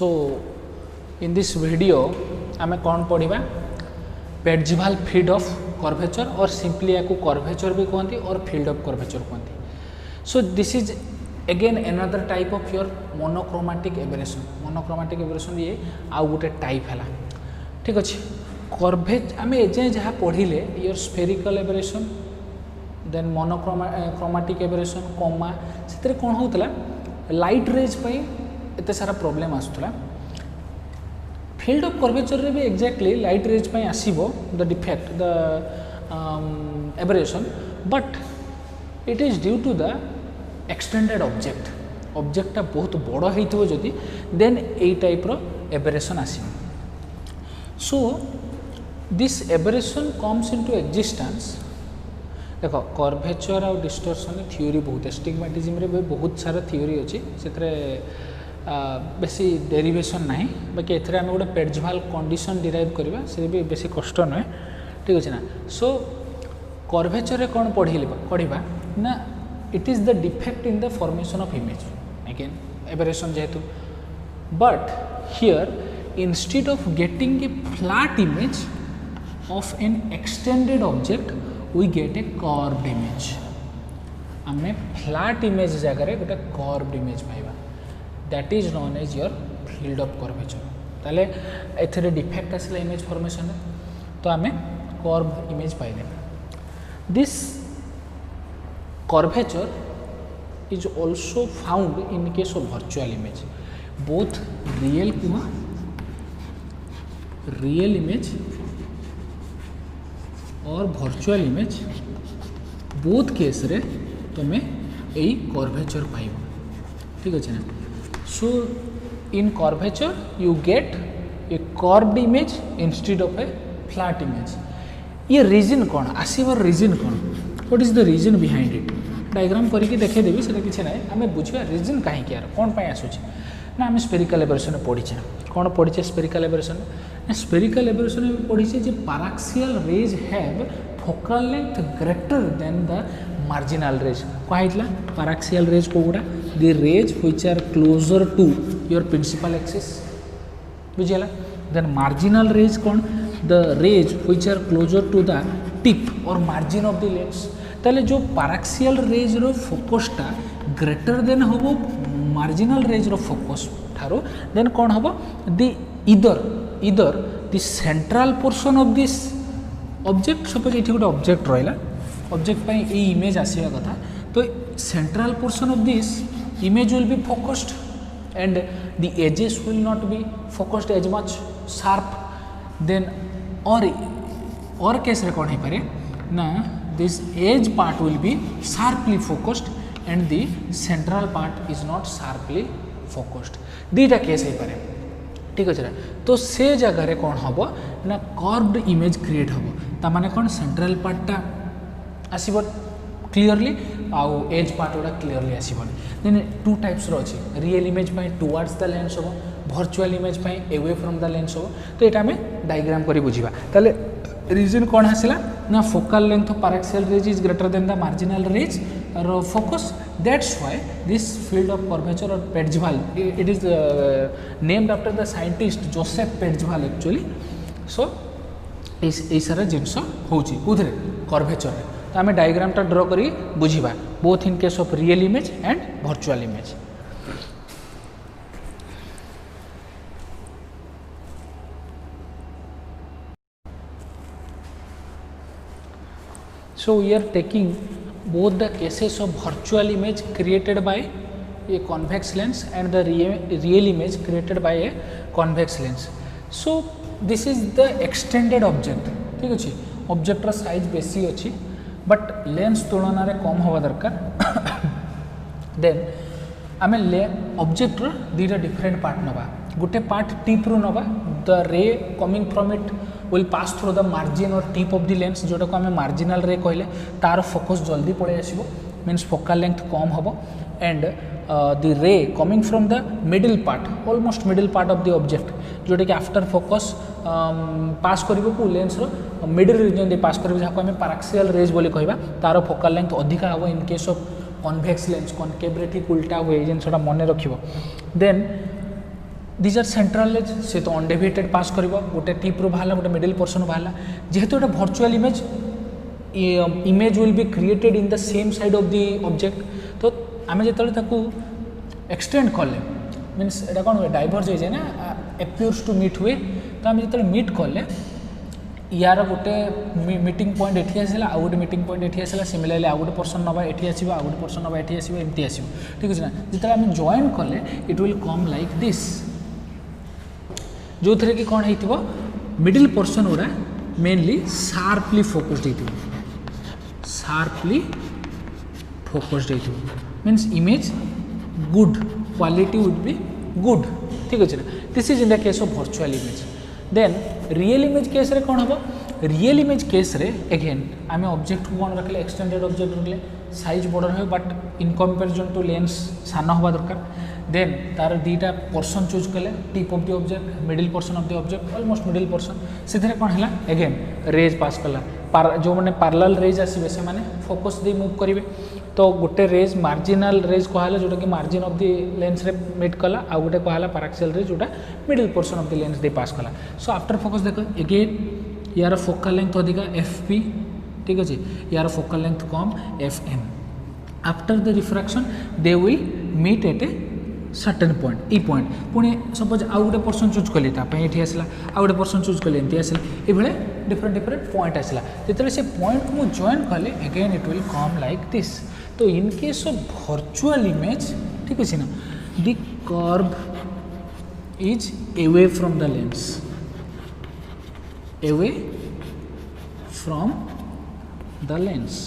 So in this video आमे कौन पढ़ा पेर्जिवाल फील्ड ऑफ कर्वेचर और सिंपली या कर्वेचर भी कहती और फील्ड ऑफ कर्वेचर कहती। सो this is again another type of your monochromatic aberration. Monochromatic aberration ये आउ गोटे टाइप है। ठीक अच्छे कर्वेज आम एजे जहाँ पढ़िले your spherical aberration then monochromatic aberration coma से कौन होता लाइट रेज पे एत सारा प्रॉब्लम आसूला। फील्ड ऑफ कर्वेचर रे भी एक्जाक्टली लाइट रेज पे आसीबो the defect the aberration but it is due to the extended object. ऑब्जेक्टा बहुत बड़ होइथिबो जदि देन ए टाइप रो एबरेशन आसीबो। So this aberration comes into existence. देखो कर्वेचर और डिस्टोर्शन थ्योरी बहुत है। स्टिग्मेटिज्म रे भी बहुत सारा थ्योरी अच्छी से बेसी डेरिवेशन ना बाकी एथरे आम गोटे पेर्जिवाल कंडीशन डिराइव करवा से भी बेसी कष्ट नुहे। ठीक अच्छे ना। सो कर्वेचर रे कौन पढ़ा ना it is the defect in the formation of image again aberration जेहेतु but here instead of getting a flat image of an extended object we get a curved image. आम फ्लैट इमेज जगह गोटे curved image पाइबा that is known as your field of curvature. ताले एथरे defect आसला image formation तो आम curve image पाइले। This curvature is also found in case of virtual image both real image or virtual image both case रे तुम्हें यही curvature पाइब। ठीक अच्छे ना। So in curvature you get a curved image instead of a flat image. ये reason कौन आसवर रीजन कौन what is the reason behind it diagram करके देखदेवी से किसी ना आम बुझा रीजन कहीं यार कौन पर आसूँ ना आम स्पेरिकल एबरेशन पढ़ीचे कौन पढ़ीचे स्पेरिकल एबरेशन ना स्पेरिकल एबरेशन में पढ़ीचे जे paraxial rays have focal length greater than the marginal rays. कहला पाराक्सियल रेज को गुड़ा the rays which are closer to your principal axis बुझीगला। देन मार्जिनल रेज कौन the rays which are closer to the tip or margin of the lens. ताले जो paraxial rays रो फोकसटा greater than होबो marginal rays रो focus ठारो then कौन होबो the either the central portion of this object. Suppose ये गोटे ऑब्जेक्ट रहा ऑब्जेक्ट पे ये इमेज आसवा कथा तो central portion of this image will be focused and the edges will not be focused as much sharp then और case रे कौन हो पारे ना this edge part will be sharply focused and the central part is not sharply focused. दुईटा case हो पारे। ठीक अच्छे ना। तो से जगह रे कौन हम ना कर्व्ड इमेज क्रिएट हम ताने कौन सेंट्रल पार्टा आसब क्लीयरली आउ एज पार्ट गुड़ा क्लीयरली आसबन। देन टू टाइप्स अच्छी real image towards the lens हम virtual image away from the lens हम। तो यहाँ आम डायग्राम कर बुझा ताले रीजन कौन आसला ना focal length of paraxial rays is greater than the marginal rays or focus that's why this field of curvature or Petzval it is named after the scientist Joseph Petzval actually. So ये सारा जिनस होची कुधरे curvature तो आम डायग्रामटा ड्र करी बुझा both in case of real image and virtual image. So we are taking both the cases of virtual image created by a convex lens and the real image created by a convex lens. So this is the extended object. ठीक अच्छे object रा size बेसी अच्छी but lens तुलन में कम हवा दरकार। Then आम ऑब्जेक्ट दुईटा डिफरेंट पार्ट नवा गोटे पार्ट टिप रु नवा the ray coming from it will pass through the margin और टिप ऑफ द लेंस जोटा को आम मार्जिनल रे कहले तार फोकस जल्दी पड़े आसो मीन्स फोकल लेंथ कम हम and the ray coming from the middle part almost middle part of the object जोटा कि आफ्टर फोकस पास कर लेंस मिडिल रीजन दे पास कर जहाँ आम पाराक्सियल रेज बोली कहवा तार फोकल लेंथ अधिका हम in case of convex lens concave रे ठीक उल्टा हुए जिनसा मन रख then these are central lens से तो अनडेविएटेड पास कर गोटे टिप रू बाहर गोटे मिडिल पोर्सन बाहर जेहेतु गोटे virtual image image will be created in the same side of the object तो आम जो एक्सटेंड कले मीन्स एटा कौन हुए डाइवर्ज हो जाए ना एपियर्स टू मीट हुए तो आम जो मीट कले यार गोटे मीटिंग पॉइंट एठी आसला आउ गोटे मीटिंग पॉइंट एठी आसला सिमिलरली आउ गोटे पर्सन नबा एठी आसीबो आउ गोटे पर्सन नबा एठी आसीबो एमती आसीबो ठीक अछि ना जितरा हम जॉइन कले it will come like this जो थरे कि कोन हेतिबो मिडिल पर्सन उडा मेनली शार्पली फोकस्ड हेतिबो शार्पली फोकस्ड हेतिबो means image good quality would be good ठीक अछि ना this is in the case of virtual image then real image case रे कौन हम रियल इमेज केस रे अगेन आम ऑब्जेक्ट को कौन रखले एक्सटेंडेड ऑब्जेक्ट रखले साइज बड़ रहे but in comparison to lens सान हवा दरकार देन तार दीटा पर्सन चूज कले tip of the object middle person of the object almost middle person से कौन है अगेन रेज पास कला जो मैंने पार्लल रेज आसवे से माने फोकस दे मूव करेंगे तो गोटे रेज मार्जिनाल रेज कहला जोटा कि मार्जिन ऑफ द लेंस रे मीट कला आ गोटे कहला पैराक्सियल रेज जोटा middle portion of the lens they pass कला सो आफ्टर फोकस देखो अगेन यार फोकल लेंथ अधिका एफपी ठीक अच्छे यार फोकल लेंथ कम FM after the refraction they will meet at a certain point ई पॉइंट पुणी सपोज आउ गोटे पर्सन चूज कली ये आसला आउ गोटे पर्सन चूज कली एमती आसला ये डिफरेंट डिफरेंट पॉइंट आसला जो से पॉइंट को जॉइन कले again it will come like this तो in case of virtual image ठीक अच्छे ना the curve is away from the lens away from the lens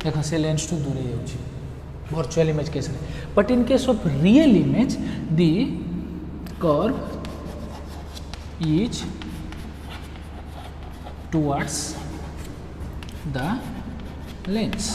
देख से लेंस टू दूर जाऊँगी virtual image case but in case of real image the curve is towards the lens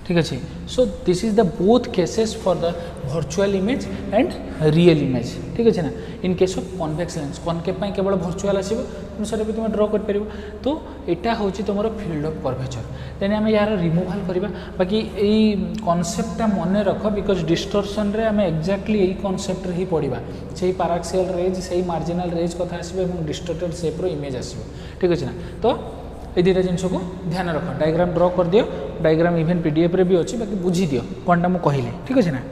ठीक अच्छे so this is the both cases for the virtual image and real image ठीक अच्छे ना इन case of convex lens concave केवल virtual आसो तुम भी तुम ड्र कर तो यहाँ हूँ तुम फील्ड ऑफ कर्वेचर देन आम यार रिमूवाल करवा बाकी यही कॉन्सेप्टटा मन रख बिकज डिस्टोर्शन रे आम एक्जाक्टली यही कॉन्सेप्ट ही पढ़ा से पैराक्सियल रेज से मार्जिनाल रेज कथा आसो डिस्टोर्टेड शेप्र इमेज आसो ठीक अच्छे ना तो ये दुटा जिन को ध्यान रख डायग्राम ड्र कर दियो डायग्राम इवेन पीडीएफ रे भी अच्छी बाकी बुझी दियो कौनटा मुझे कहले ठीक अच्छे ना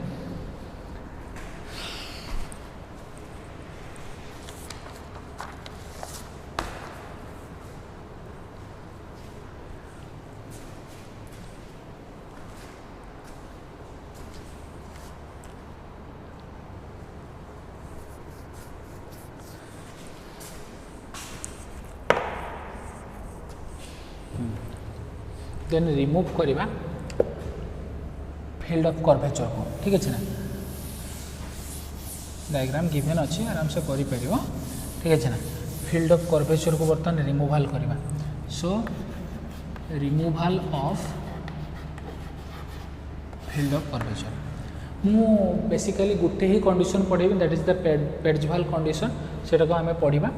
देन रिमूव करवा फील्ड ऑफ कर्वेचर को ठीक अच्छे ना डायग्राम गिवन अच्छी आराम से करि परियो ठीक अच्छे ना फील्ड ऑफ कर्वेचर को बर्तमान रिमूवाल करवा so removal of field of curvature मु बेसिकली गोटे ही कंडीशन पढ़ेबी that is the Petzval condition सेटा को आमे पढ़िबा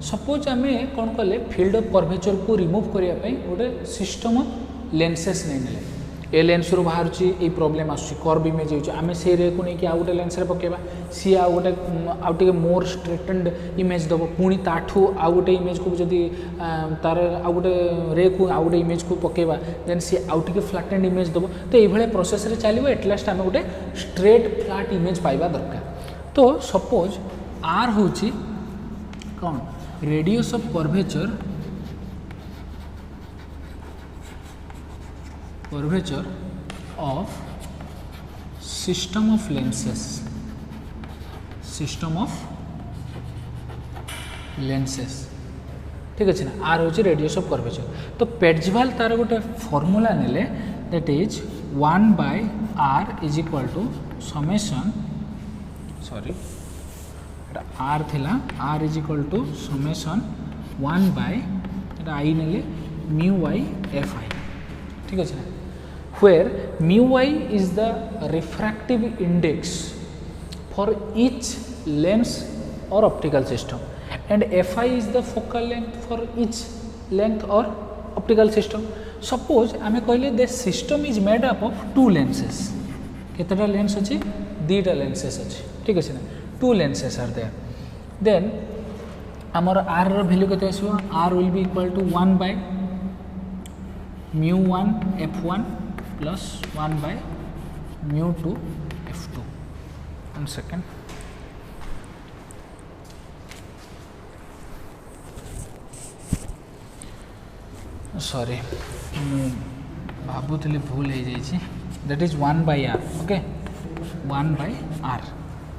सपोज आम कौन कले फील्ड ऑफ कर्वेचर को रिमूव करने गोटे सिस्टम ऑफ लेंसेस नहीं नेले ए लेंस रू बाहर ये प्रोब्लेम आसूँ कर्व इमेज होमें से रे को लेकिन आउ गोटे लेंस रे पकेबा सी आउ गोटे आउटे मोर स्ट्रेटेंड इमेज दब पुणी ताठू आउ गोटे इमेज को जदि तार आउ गोटे रे को आउ गोटे इमेज को पकेबा देन सी आउ टे फ्लाटेंड इमेज दब तो ये प्रोसेस रे चलो एटलास्ट आम गोटे स्ट्रेट फ्लाट इमेज पाइबा दरकार तो सपोज आर हूँ कौन radius of curvature of system of lenses ठीक अच्छे ना आर हूँ रेडियस ऑफ कर्वेचर तो पेड्जवाल तार गोटे फॉर्मूला नेले that is 1/r is equal to summation sorry R थिला R is equal to summation 1/i नेले म्यू वाई एफ आई ठीक अच्छे ना where mu y is the refractive index for each lens or optical system and fi is the focal length for each length or optical system. Suppose आमे कहले the system is made up of two lenses केतटा lens अच्छी दीटा lenses अच्छी ठीक अच्छे ना two lenses are there then आमर आर वैल्यू केते आसो R will be equal to 1 by μ1 f1 plus 1 by μ2 f2 1 second sorry भावुली भूल हो जाइए that is 1 by R okay 1 by R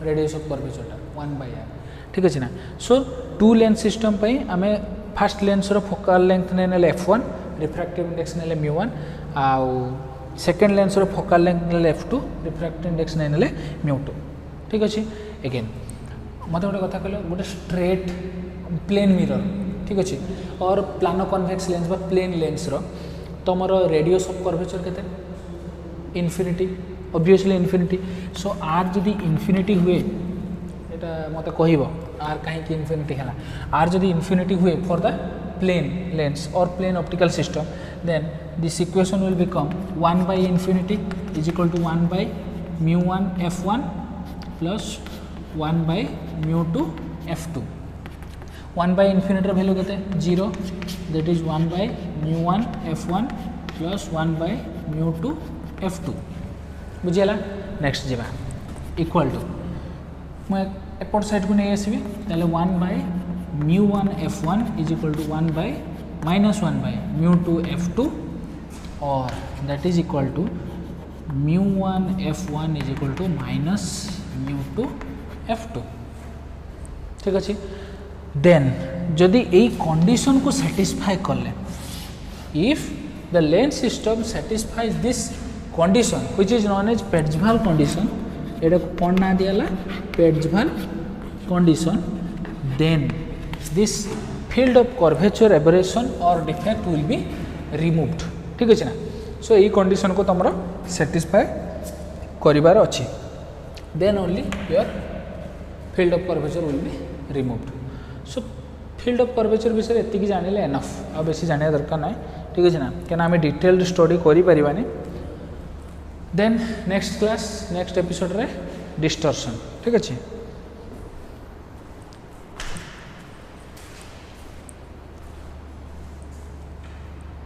radius of curvature 1 by R ठीक अच्छे ना सो टू लेंस सिस्टम आम फास्ट लेंस फोकल लेंथ ने f1 refractive index ने μ1 आउ सेकेंड लेंस फोकल लेंथ ने f2 रिफ्रैक्टिव इंडेक्स ने μ2 ठीक अच्छे एगेन मत गोटे कथा कहल गोटे स्ट्रेट प्लेन मिरर ठीक अच्छे और प्लानो कन्वेक्स लेंस बा प्लेन लेंस तुम रेडियस ऑफ कर्वेचर केते infinity obviously infinity so R जदि इनफिनिटी हुए एटा मत कहब आर कहीं इनफिनिटी है आर जदि इनफिनिटी हुए for the plane lens or plane optical system then this equation will become 1 by infinity is equal to 1 by μ1 f1 plus 1 by μ2 f2 1 by infinity value केते 0 that is 1 by μ1 f1 plus 1 by μ2 f2 बुझीगला next जीवा equal to मैं एपट side को नहीं आसबि ताले 1 by μ1 f1 is equal to 1 bye -1 by μ2 f2 or that is equal to μ1 f1 is equal to -μ2 f2 ठीक अच्छे देन जदि यही कंडीशन को सैटिस्फाई कले if the lens system satisfies this condition which is known as Petzval condition एटा कौन ना दियाला Petzval condition then this field of curvature aberration or defect will be removed ठीक अच्छे ना सो यही कंडीशन को तुम सैटिस्फाई करिवार अच्छी then only your field of curvature will be removed so field of curvature विषय एति जानिले एनफ आ बेसी जानिया दरकार ना ठीक अच्छे ना क्या आम डिटेल्ड स्टडी करें then next class next episode रे डिस्टर्शन ठीक अच्छे।